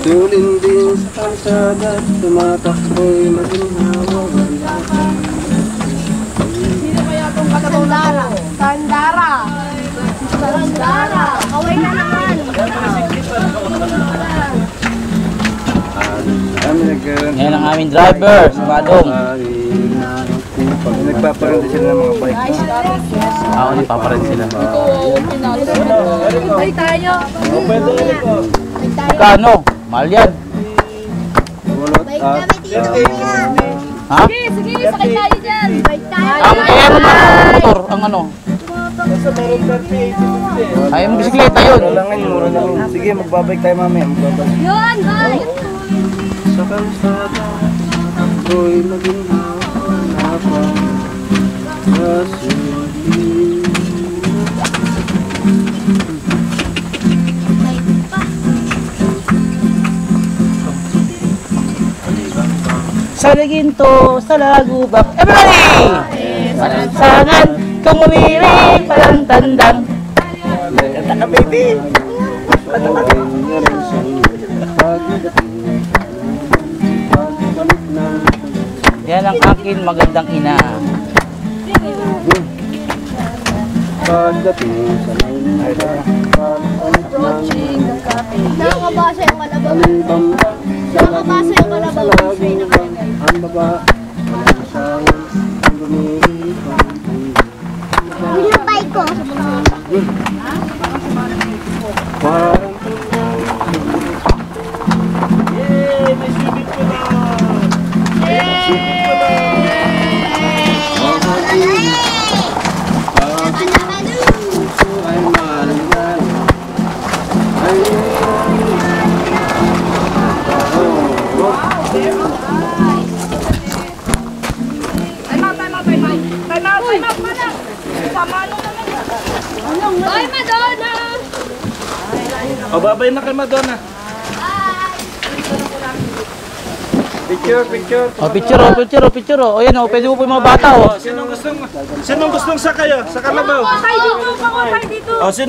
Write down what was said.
Tulinding sa kalsada, tumatakbo'y maginhawa. Sino kaya itong Sandara? Sandara! Sandara! Kaway na naman! Yan ang aming driver, si Madong. Nagpaparanda sila ng mga bike. Oo, nagpaparanda sila. Ay tayo! Kano? Mahal yan. Ha? Sige, sakay tayo dyan! Ang air motor, ang ano? Ay, ang bisikleta yun. Mura lang yun, mura lang yun. Sige, magbabike tayo mamaya. Magbabike. Yun, bye! Sa kalsada, ako'y maginhawa na pa. Sa laginto, sa lagubak. Everybody! Salansangan, kung umiri, palang tandang. Kanta ka, baby! Yan ang akin magandang ina. Pagdating sa Nakakabasa yung kalabaw. Nakakabasa yung kalabaw. ang baba, ang sawan, ang lumilipang. Pinapay ko. Parang Bye, Madonna! O, babay na kay Madonna. Picture, picture. O, picture. O, yan o, pwede mo po yung mga bata o. Sinong gustong sakayo? Sa kalabaw? Pakutay dito! Pakutay dito! O, sino?